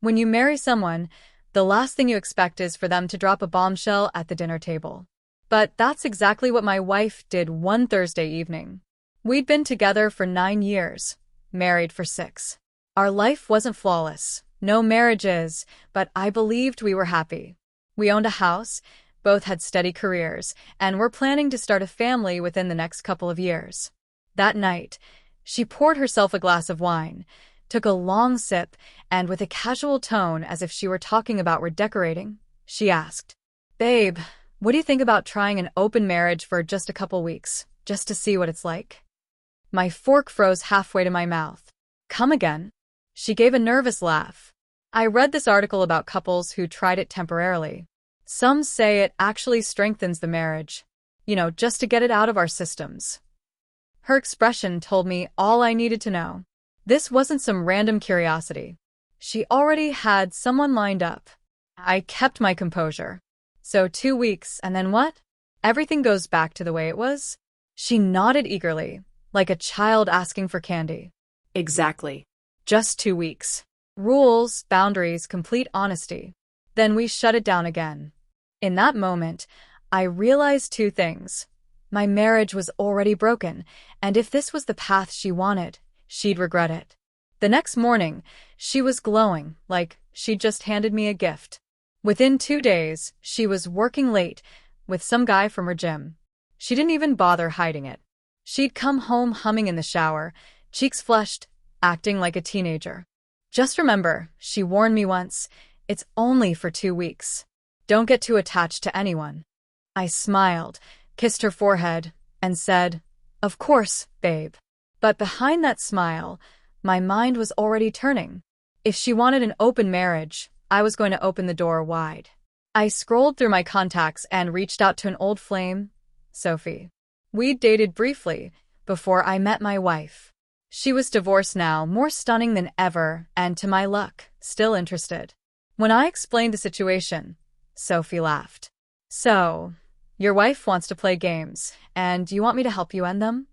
When you marry someone, the last thing you expect is for them to drop a bombshell at the dinner table. But that's exactly what my wife did one Thursday evening. We'd been together for 9 years, married for 6. Our life wasn't flawless, no marriages, but I believed we were happy. We owned a house, both had steady careers, and were planning to start a family within the next couple of years. That night, she poured herself a glass of wine, took a long sip, and with a casual tone as if she were talking about redecorating, she asked, "Babe, what do you think about trying an open marriage for just a couple weeks, just to see what it's like?" My fork froze halfway to my mouth. "Come again?" She gave a nervous laugh. "I read this article about couples who tried it temporarily. Some say it actually strengthens the marriage. Just to get it out of our systems." Her expression told me all I needed to know. This wasn't some random curiosity. She already had someone lined up. I kept my composure. "So 2 weeks, and then what? Everything goes back to the way it was?" She nodded eagerly, like a child asking for candy. Exactly. Just 2 weeks. Rules, boundaries, complete honesty. Then we shut it down again. In that moment, I realized 2 things. My marriage was already broken, and if this was the path she wanted, she'd regret it. The next morning, she was glowing, like she'd just handed me a gift. Within 2 days, she was working late with some guy from her gym. She didn't even bother hiding it. She'd come home humming in the shower, cheeks flushed, acting like a teenager. "Just remember," she warned me once, "it's only for 2 weeks. Don't get too attached to anyone." I smiled, kissed her forehead, and said, "Of course, babe." But behind that smile, my mind was already turning. If she wanted an open marriage, I was going to open the door wide. I scrolled through my contacts and reached out to an old flame, Sophie. We'd dated briefly before I met my wife. She was divorced now, more stunning than ever, and to my luck, still interested. When I explained the situation, Sophie laughed. "So, your wife wants to play games, and you want me to help you end them?"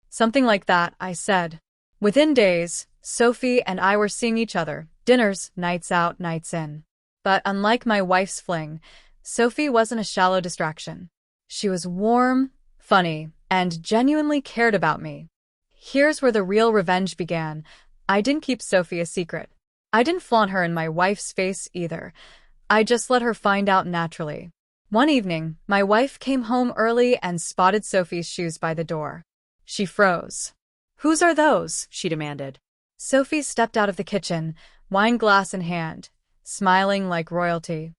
"Something like that," I said. Within days, Sophie and I were seeing each other, dinners, nights out, nights in. But unlike my wife's fling, Sophie wasn't a shallow distraction. She was warm, funny, and genuinely cared about me. Here's where the real revenge began. I didn't keep Sophie a secret. I didn't flaunt her in my wife's face either. I just let her find out naturally. One evening, my wife came home early and spotted Sophie's shoes by the door. She froze. "Whose are those?" she demanded. Sophie stepped out of the kitchen, wine glass in hand, smiling like royalty.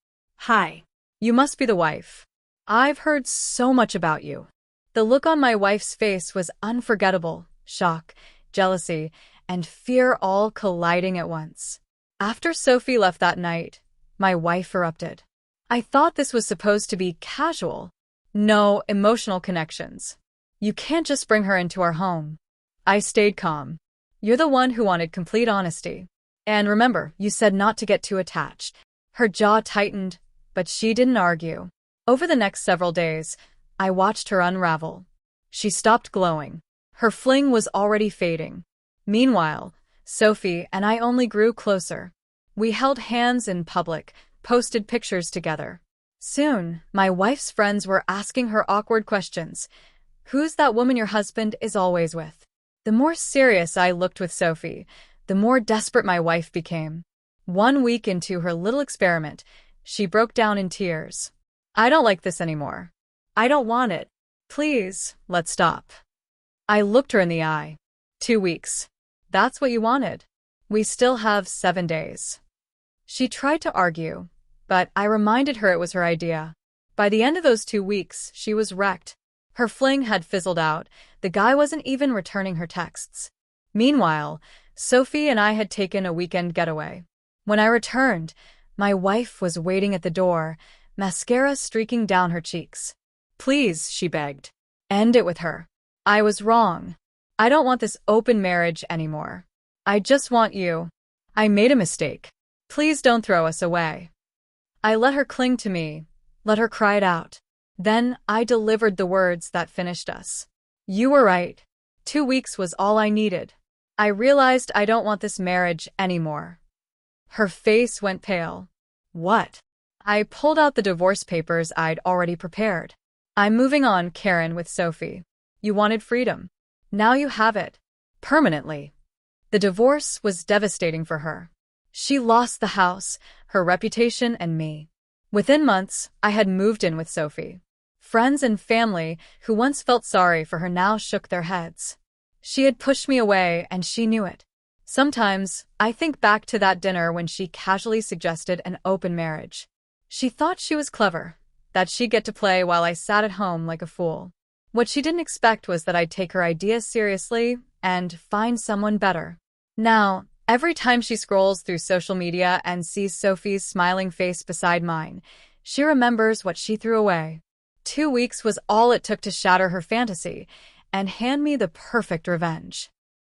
"Hi. You must be the wife. I've heard so much about you." The look on my wife's face was unforgettable, shock, jealousy, and fear all colliding at once. After Sophie left that night, my wife erupted. "I thought this was supposed to be casual. No emotional connections. You can't just bring her into our home." I stayed calm. "You're the one who wanted complete honesty. And remember, you said not to get too attached." Her jaw tightened, but she didn't argue. Over the next several days, I watched her unravel. She stopped glowing. Her fling was already fading. Meanwhile, Sophie and I only grew closer. We held hands in public, posted pictures together. Soon, my wife's friends were asking her awkward questions. "Who's that woman your husband is always with?" The more serious I looked with Sophie, the more desperate my wife became. 1 week into her little experiment, she broke down in tears. "I don't like this anymore. I don't want it. Please, let's stop." I looked her in the eye. 2 weeks. That's what you wanted. We still have 7 days. She tried to argue, but I reminded her it was her idea. By the end of those 2 weeks, she was wrecked. Her fling had fizzled out. The guy wasn't even returning her texts. Meanwhile, Sophie and I had taken a weekend getaway. When I returned, my wife was waiting at the door, mascara streaking down her cheeks. "Please," she begged. "End it with her. I was wrong. I don't want this open marriage anymore. I just want you. I made a mistake. Please don't throw us away." I let her cling to me, let her cry it out. Then I delivered the words that finished us. "You were right. 2 weeks was all I needed. I realized I don't want this marriage anymore." Her face went pale. What? I pulled out the divorce papers I'd already prepared. I'm moving on, Karen, with Sophie. You wanted freedom. Now you have it. Permanently. The divorce was devastating for her. She lost the house, her reputation, and me. Within months, I had moved in with Sophie. Friends and family who once felt sorry for her now shook their heads. She had pushed me away, and she knew it. Sometimes, I think back to that dinner when she casually suggested an open marriage. She thought she was clever, that she'd get to play while I sat at home like a fool. What she didn't expect was that I'd take her ideas seriously and find someone better. Now, every time she scrolls through social media and sees Sophie's smiling face beside mine, she remembers what she threw away. 2 weeks was all it took to shatter her fantasy and hand me the perfect revenge.